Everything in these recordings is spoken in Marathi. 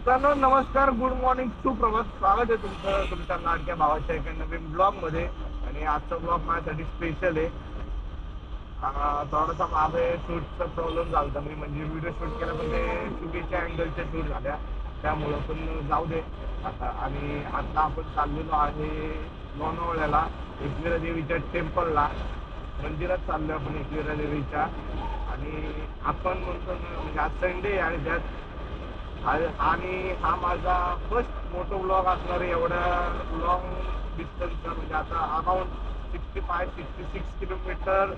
मित्रांनो नमस्कार, गुड मॉर्निंग, सुप्रभात. स्वागत आहे तुमचं तुमच्या लाडक्या भावाच्या एका नवीन ब्लॉग मध्ये. आणि आजचा ब्लॉग माझ्यासाठी स्पेशल आहे. थोडासा माझे शूटचा प्रॉब्लेम झाला, मी म्हणजे व्हिडिओ शूट केला पण ते चुकीच्या अँगलच्या शूट झाल्या, त्यामुळं पण जाऊ दे आता. आणि आता आपण चाललेलो आहे लोणावळ्याला, एकविरा देवीच्या टेम्पलला, मंदिरात चाललो आपण एकविरा देवीच्या. आणि आपण म्हणतो ना, म्हणजे आज संडे आणि त्यात आणि हा माझा फर्स्ट मोठो ब्लॉग असणार आहे एवढ्या लॉंग डिस्टन्सचा. म्हणजे आता अराउंड 65-66 किलोमीटर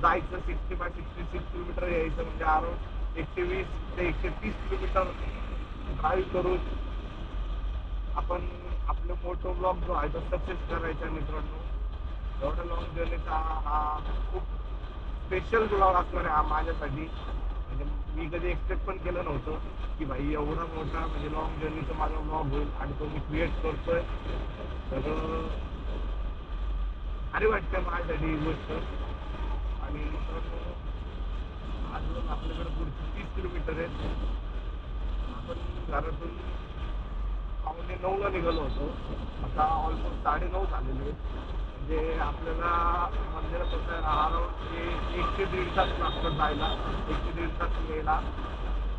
जायचं, 65-66 किलोमीटर यायचं, म्हणजे अराउंड 120 ते 130 किलोमीटर ड्राईव्ह करून आपण आपलं मोठो ब्लॉग जो आहे तो सक्सेस करायचा आहे. मित्रांनो, एवढा लॉंग जर्नीचा हा खूप स्पेशल ब्लॉग असणार आहे हा माझ्यासाठी. म्हणजे मी कधी एक्सपेक्ट पण केलं नव्हतं की भाई एवढा मोठा म्हणजे लॉंग जर्नीचा माझा ब्लॉग होईल आणि तो मी क्रिएट करतोय. तर भारी वाटतं माझ्यासाठी ही गोष्ट. आणि मित्रांनो, अजून आपल्याकडे पुढची 30 किलोमीटर आहेत. आपण घरातून 8:45ला निघालो होतो, आता ऑलमोस्ट 9:30 झालेले आहेत. म्हणजे आपल्याला मंदिरात होतं अराउंड 1 ते 1.5 तास लागतात जायला, 1 ते 1.5 तास यायला.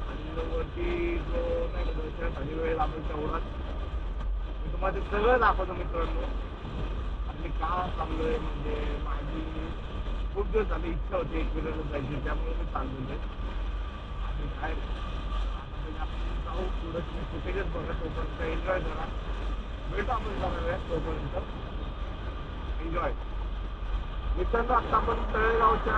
आणि वरती जो नाही का दर्शनासाठी वेळ लागेल तेवढाच मी तुम्हाला ते सगळं दाखवतो. मित्रांनो, आणि मी का चाललोय म्हणजे माझी खूप दिवस झाली इच्छा होती एक वेळेला जायची, त्यामुळे मी चाललेलो आहे. आणि काय आता पहिले आपण जाऊ पुढं, तुम्ही फुटेजच बघा, तोपर्यंत एन्जॉय करा. भेटू आपण जरा वेळ, तोपर्यंत एन्जॉय. मित्रांनो, आता आपण तळेगावच्या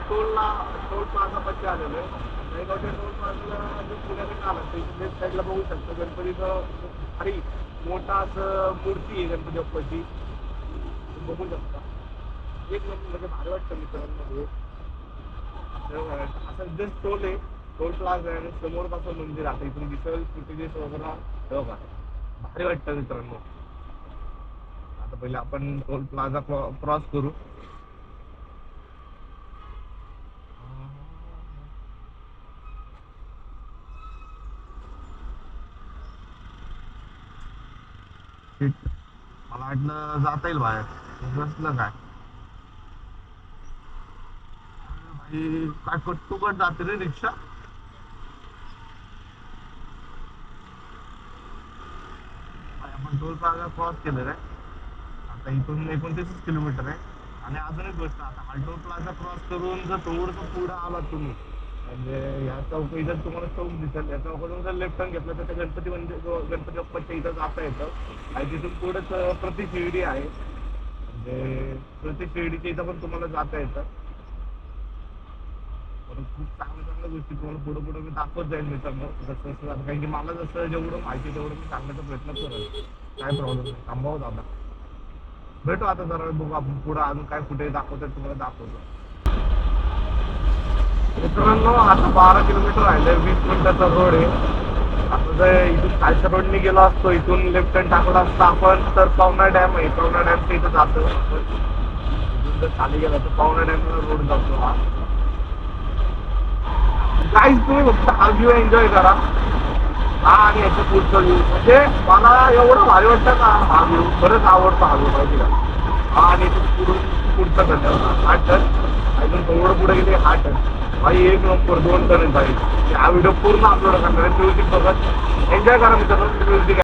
टोलला टोल प्लाझापाशी आलेलो आहे. तळेगावच्या टोल प्लाझाला जो पुण्याकडे आला तर इथे लेफ्ट साईडला बघू शकतो गणपतीचं भारी मोठा असं मूर्ती आहे गणपती बाप्पाची, बघू शकता. एक नंबर म्हणजे भारी वाटतं मित्रांनो हे. असं जस्ट टोल आहे, टोल प्लाझा आहे आणि समोर असं मंदिर आता इथून दिसेल फुटेजेस वगैरे बघा, भारी वाटतं मित्रांनो. आता पहिले आपण टोल प्लाझा क्रॉस करू. मला वाटलं जाता येईल बाहेर, बसलं काय भाई, काय कट जाते रे रिक्षा. आपण टोल प्लाझा क्रॉस केलेला आहे, आता इथून 29 किलोमीटर आहे. आणि अजून एक गोष्ट, आता हा टोल प्लाझा क्रॉस करून जर थोडंसं पुढं आलात तुम्ही, म्हणजे ह्या चौक इथं तुम्हाला चौक दिसेल, या चौकातून जर लेफ्ट टर्न घेतलं तर त्या गणपती मंदिर जो गणपती बाप्पाच्या इथं जाता येतं. आणि तिथून पुढंच प्रति शिर्डी आहे, म्हणजे प्रति शिर्डीच्या इथं पण तुम्हाला जाता येतं. पण खूप चांगल्या चांगल्या गोष्टी तुम्हाला पुढं पुढं मी दाखवत जाईल मित्रांनो, जसं जसं आता, कारण की मला जसं जेवढं माहिती तेवढं मी सांगण्याचा प्रयत्न करेल. काय प्रॉब्लेम नाही, थांबावं दादा. भेटू आता जरा वेळ, बघू आपण पुढं अजून काय कुठे दाखवतात तुम्हाला दाखवतो. मित्रांनो, आता 12 किलोमीटर राहिले, 20 मिनिटाचा रोड आहे. आता जर इथून खालच्या रोडने गेलो असतो, इथून लेफ्ट हँड टाकला असता आपण, तर पवना डॅम आहे, पवना डॅमच्या इथं जातो आपण. इथून जर खाली गेला तर पवना डॅमला रोड जातो हा. काहीच तुम्ही फक्त हा व्ह्यू एन्जॉय करा, हा आणि याच्या पुढचा व्ह्यू, म्हणजे मला एवढं भारी वाटतं ना हा व्ह्यू, खरंच आवडतो हा व्ह्यू माहिती का. हा आणि पुढून पुढचा टन, हा टन, अजून थोडं पुढे गेले हा टन. भाई एक नंबर, 2 टन भाई. हा व्हिडिओ पूर्ण अपलोड करणार आहे, म्युझिक बघत एन्जॉय करा मित्रांनो, म्युझिक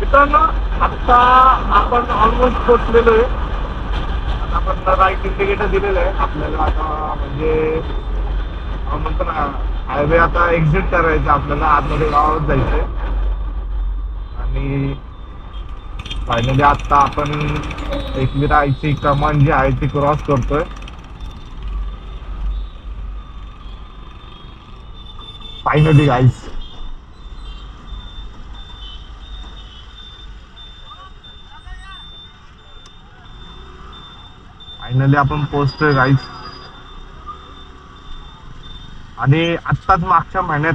मित्रांनो आता आपण ऑलमोस्ट पोचलेलो आहे. आता आपण राईट इंडिकेटर दिलेलं आहे आपल्याला. आता म्हणजे म्हणतो ना हायवे आता एक्झिट करायचं आपल्याला, आतमध्ये गावात जायचंय. आणि फायनली आता आपण एकविरायची कमान जी आहे ती क्रॉस करतोय. फायनली गाईज आपण पोहोचतोय गाईज. आणि आत्ताच मागच्या महिन्यात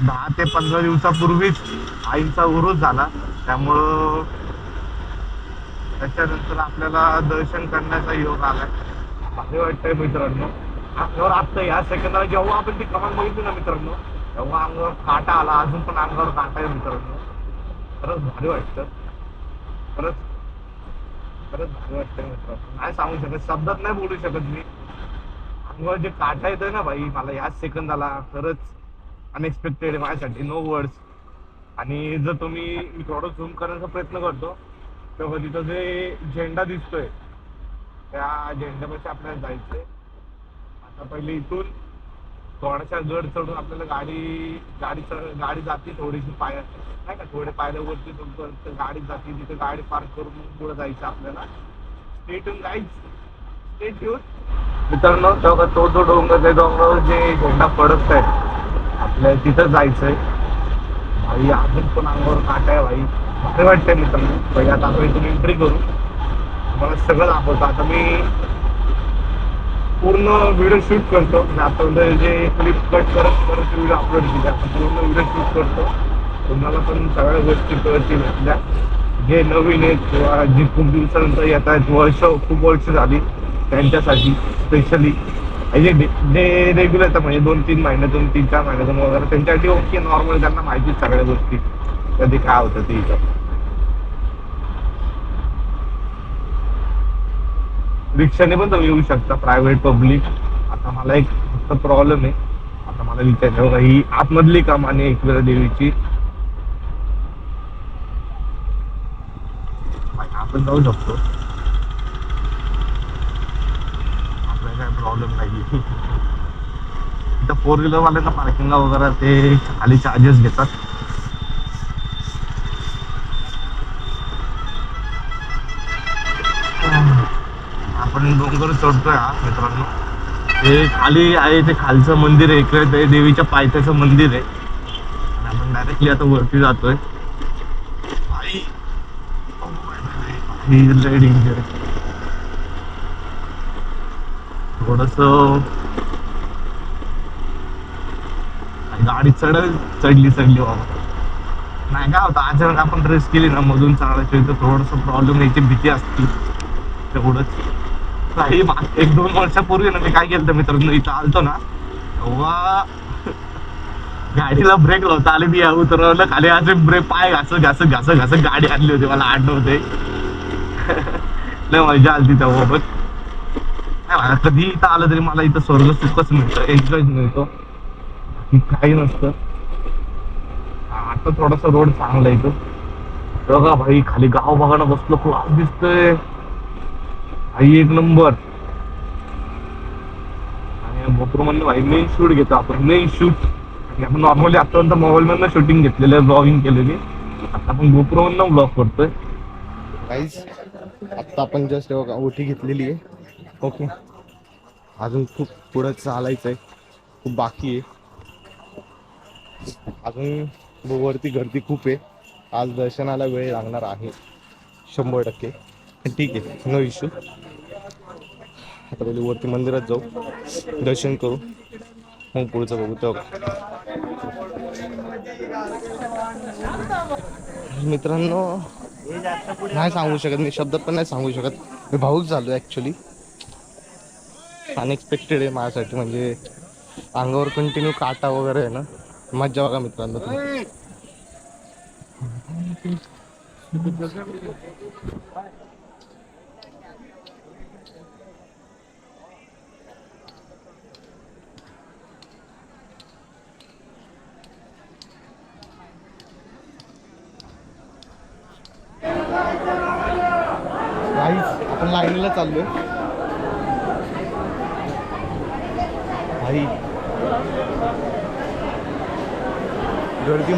10 ते 15 दिवसापूर्वीच आईचा उरूस झाला, त्यामुळं त्याच्यानंतर आपल्याला दर्शन करण्याचा योग आलाय. भारी वाटतंय मित्रांनो. अंगावर आत्ता या सेकंदाला जेव्हा आपण ती कमान बघितली ना मित्रांनो, तेव्हा अंगावर काटा आला. अजून पण अंगावर काटा आहे मित्रांनो. खरंच भारी वाटतं. खरंच खरंच भारी वाटतंय मित्रांनो. नाही सांगू शकत, शब्दात नाही बोलू शकत मी. अंगावर जे काटा येतोय ना भाई मला याच सेकंदाला, खरंच अनएक्सपेक्टेड माझ्यासाठी, नो वर्ड्स. आणि जर तुम्ही, मी थोडं झूम करण्याचा प्रयत्न करतो तेव्हा तिथं जे झेंडा दिसतोय त्या झेंड्यापाशी आपल्याला जायचंय. आता पहिले इथून थोडासा गड चढून आपल्याला गाडी जाते थोडीशी पाय नाही का, थोडे पायऱ्यावरती गाडी जाते, तिथे गाडी पार्क करून पुढे जायचं आपल्याला. स्टेट येऊन गाईज, स्टेट येऊन मित्रांनो. तेव्हा तो जो डोंगर, त्या डोंगरावर जे झेंडा पडत आहे आपल्याला तिथं जायचंय. भाई अजून पण अंगावर काटा आहे भाई. भारी वाटतंय मित्रांनो. पहिले आता आपण इथून एंट्री करू, मला सगळं दाखवतं. आता मी पूर्ण व्हिडिओ शूट करतो. आता जे क्लिप कट करत करत व्हिडिओ अपलोड केले, आता पूर्ण व्हिडिओ शूट करतो. तुम्हाला पण सगळ्या गोष्टी कळतील आपल्या, जे नवीन आहेत किंवा जी खूप दिवसानंतर येत आहेत, खूप वर्ष झाली त्यांच्यासाठी स्पेशली. जे रेग्युलर येतात म्हणजे 2-3 महिन्यातून, 3-4 महिन्यातून वगैरे, त्यांच्यासाठी ओके नॉर्मल, त्यांना माहिती सगळ्या गोष्टी कधी काय होतं ते इथं. रिक्षाने पण तुम्ही येऊ शकता, प्रायव्हेट पब्लिक. आता मला एक फक्त प्रॉब्लेम आहे, आता मला विचारायचं बघा, ही आतमधली कमान आहे एकविरा देवीची. आपण जाऊ शकतो, आपल्याला काय प्रॉब्लेम नाही. इथं 4 व्हीलर वाल्यांना पार्किंगला वगैरे ते खाली चार्जेस घेतात. आपण डोंगर चढतोय हा मित्रांनो. हे खाली आहे, ते खालचं मंदिर आहे, इकडे ते देवीच्या पायथ्याचं मंदिर आहे. आणि आपण डायरेक्टली आता वरती जातोय. लय डेंजर आहे थोडस. गाडी चढली बाबा. नाही काय होतं, अचानक आपण रेस केली ना मधून चढायची तर थोडस प्रॉब्लेम यायची भीती असते तेवढंच. काही 1-2 वर्षापूर्वी ना मी काय केलं मित्रांनो, इथं आलतो ना तेव्हा गाडीला ब्रेक लावता आले, मी उतरवलं खाली, असे ब्रेक पाय घासत गाडी आणली होती, मला आठवते. लय मजा आली तेव्हा. पण नाही, कधी इथं आलं तरी मला इथं स्वर्ग सुखच मिळतं, एन्जॉय मिळतो, काही नसतं. आता थोडासा रोड चांगला आहे इथं बघा भाई. खाली गाव बघायला बसलो, क्लास दिसतोय भाई, एक नंबर. आणि गोप्रो मधनं भाई मेन शूट घेतो आपण, मेन शूट. आपण नॉर्मली आतापर्यंत मोबाईल मधनं शूटिंग घेतलेलं आहे, ब्लॉगिंग केलेली. आता आपण गोप्रो मधनं ब्लॉग करतोय गाईज. आता आपण जस्ट ओटी घेतलेली आहे, ओके. अजून खूप पुढं चालायचं आहे, खूप बाकी आहे अजून. वरती गर्दी खूप आहे, आज दर्शनाला वेळ लागणार आहे 100%. ठीक आहे, नो इश्यू. आता पहिले वरती मंदिरात जाऊ, दर्शन करू, मग पुढचं बघू. तेव्हा मित्रांनो नाही सांगू शकत मी, शब्दात पण नाही सांगू शकत. मी भाऊक झालो ॲक्च्युली. अनएक्सपेक्टेड आहे माझ्यासाठी, म्हणजे अंगावर कंटिन्यू काटा वगैरे आहे ना. मज्जा बघा मित्रांनो तुम्ही. आपण लाईनीला चाललोय भाई. गर्दी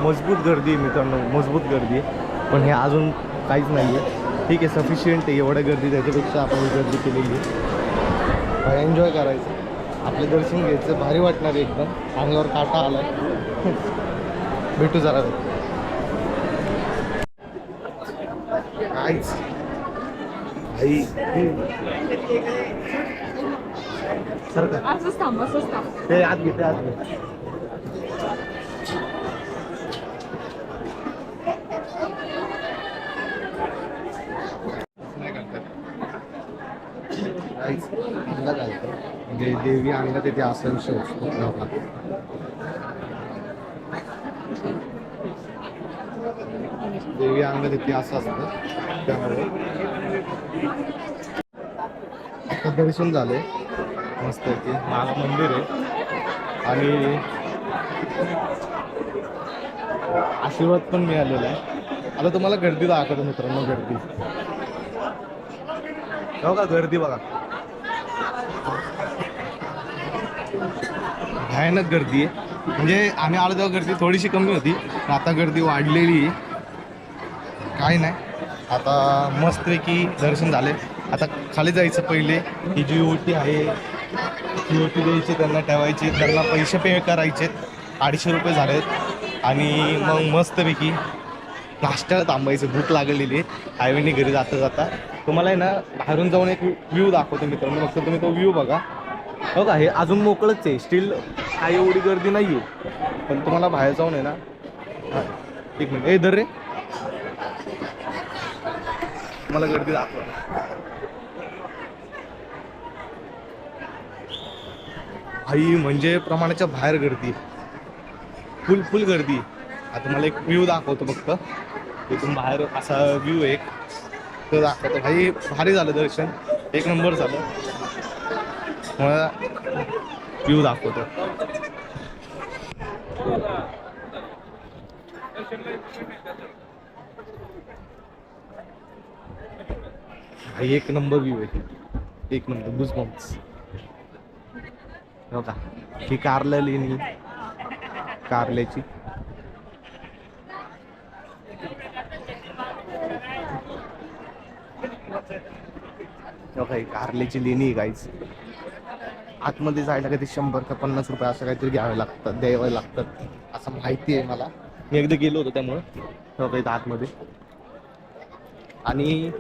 मजबूत गर्दी आहे मित्रांनो, मजबूत गर्दी आहे. पण हे अजून काहीच नाही आहे. ठीक आहे, सफिशियंट आहे एवढ्या गर्दी. त्याच्यापेक्षा आपण गर्दी केलेली आहे. भाई एन्जॉय करायचं, आपले दर्शन घ्यायचं, भारी वाटणार आहे एकदम. अंगावर काटा आलाय. भेटू जरा काहीच भाई. सर का असंच थांब, असंच थांब. ते आत घे, ते आत घे. देवी अंगात येते असा विषय असतो. देवी अंगात येते असं असतं. त्यामुळे दर्शन झाले मस्त आहे. माग मंदिर आहे आणि आशीर्वाद पण मिळालेला आहे. आता तुम्हाला गर्दी दाखवतो मित्रांनो. गर्दी बघा, गर्दी बघा, भयानक गर्दी आहे. म्हणजे आम्ही आलो तेव्हा गर्दी थोडीशी कमी होती, आता गर्दी वाढलेली आहे. काय नाही, आता मस्तपैकी दर्शन झाले. आता खाली जायचं. पहिले ही जी ओटी आहे ती ओटी द्यायची, त्यांना ठेवायची, त्यांना पैसे पे करायचे. 250 रुपये झालेत. आणि मग मस्तपैकी नाश्त्याला थांबायचं. भूक लागलेली आहे. हायवेने घरी जाता जाता तुम्हाला आहे ना बाहेरून जाऊन एक व्ह्यू दाखवतो मित्रांनो. फक्त तुम्ही तो व्ह्यू बघा. हो का, हे अजून मोकळंच आहे. स्टील काही एवढी गर्दी नाही आहे. पण तुम्हाला बाहेर जाऊन आहे ना, हां एक मिनिट, ए दर रे, मला गर्दी दाखवा. आई म्हणजे प्रमाणाच्या बाहेर गर्दी, फुल गर्दी. आता मला एक व्ह्यू दाखवतो फक्त. इथून बाहेर असा व्ह्यू एक तो दाखवतो. भाई भारी झालं दर्शन, एक नंबर झालं. मला व्ह्यू दाखवतो. भाई एक नंबर व्ह्यू आहे, एक नंबर. गुजबम्प्स हो का. ही कारलं लेणी, कारल्याची. कारल्याची लेणी आहे गाईज. आतमध्ये जायला कधी 100 का 50 रुपये असं काहीतरी घ्यावे लागतात, द्यावे लागतात असं माहिती आहे मला. मी एकदा गेलो होतो त्यामुळं. इथं आतमध्ये, आणि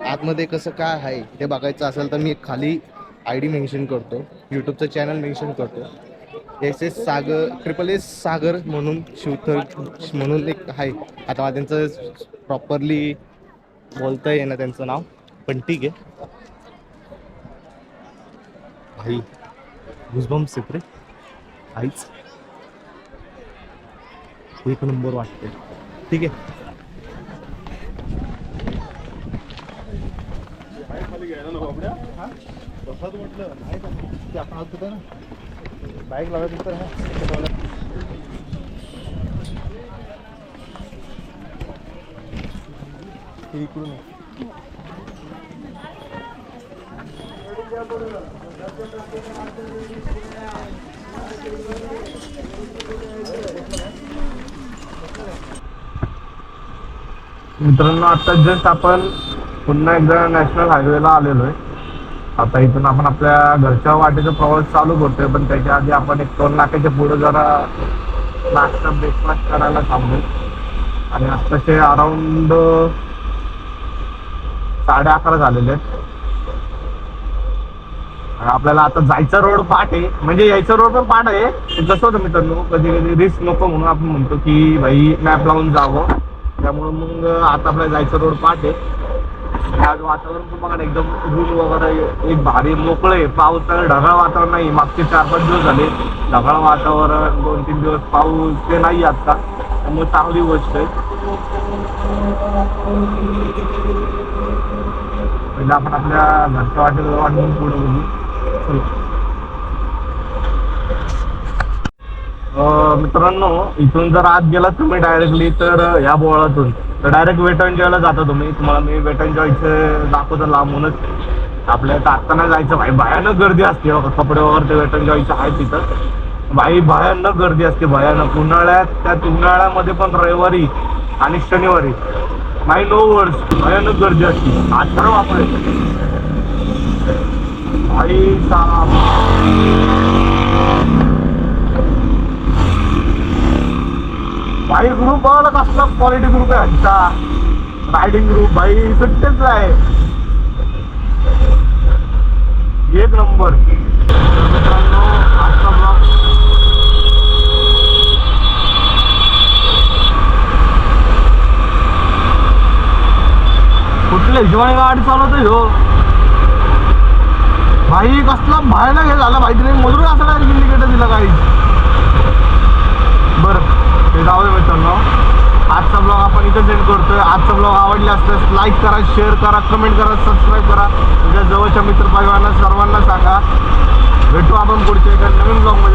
आतमध्ये कसं काय आहे ते बघायचं असेल तर मी खाली ID मेन्शन करतो, यूट्यूबचं चॅनल मेन्शन करतो. SS सागर, SSS सागर म्हणून शिवथर म्हणून एक आहे. आता मला त्यांचं प्रॉपरली बोलता येईना त्यांचं नाव, पण ठीक आहे. भाई गुजबम्प्स रे आईच, एक नंबर वाटते. ठीक आहे. बाईक लावायचं तर इकडून मित्रांनो, आता जस्ट आपण पुन्हा एकदा नॅशनल हायवेला आलेलो आहे. आता इथून आपण आपल्या घरच्या वाटेचा प्रवास चालू करतोय, पण त्याच्या आधी आपण एक 2 नाक्याच्या पुढे जरा नाश्ता ब्रेकफास्ट करायला थांबलो. आणि आत्ताचे अराउंड 11:30 झालेले आहेत. आपल्याला आता जायचा रोड पाठ आहे, म्हणजे यायचा रोड पण पाठ आहे. कसं होतं मित्रांनो, कधी कधी रिस्क नको म्हणून आपण म्हणतो की भाई मॅप लावून जावं. त्यामुळं मग आता आपल्याला जायचं रोड पाठ आहे. आज वातावरण पण बघा एकदम ऊन वगैरे एक भारी मोकळं आहे. पाऊस तर ढगाळ वातावरण नाही. मागचे 4-5 दिवस झाले ढगाळ वातावरण, 2-3 दिवस पाऊस ते नाही आता. त्यामुळे चांगली गोष्ट आहे. म्हणजे आपण आपल्या घरच्या वाटेवर पुढे बघू. मित्रांनो इथून जर आत गेलात तुम्ही डायरेक्टली तर या बोळातून तर डायरेक्ट वेट एन्ड जॉयला जाता तुम्ही. तुम्हाला मी वेट एन्ड जॉयचं दाखवतो लांबूनच. आपल्या इथं आत्ता नाही जायचं भाई, भयानक गर्दी असते बघा. कपडे वगैरे ते वेट एन्ड जॉयचं आहे तिथं भाई, भयानक गर्दी असते भयानक. उन्हाळ्यात, त्यात उन्हाळ्यामध्ये पण रविवारी आणि शनिवारी भाई नो वर्ड्स, भयानक गर्दी असते. आज खरं वापरे भाई साहेब. भाई ग्रुप बघा कसला क्वालिटी ग्रुप आहे आजचा. रायडिंग ग्रुप भाई सुट्टेच आहे, एक नंबर. मित्रांनो आजचा ब्लॉग कुठल्या हिशोबाने गाडी चालवतोय हो भाई, कसला भयानक हे झालं भाई. तिने मधुर असं डायरेक्ट इंडिकेटर दिला काही. बरं ते जाऊ दे मित्रांनो, आजचा ब्लॉग आपण इथं सेंड करतोय. आजचा ब्लॉग आवडला असल्यास लाईक करा, शेअर करा, कमेंट करा, सबस्क्राईब करा. तुमच्या जवळच्या मित्रपरिवारांना सर्वांना सांगा. भेटू आपण पुढच्या एका नवीन ब्लॉग मध्ये.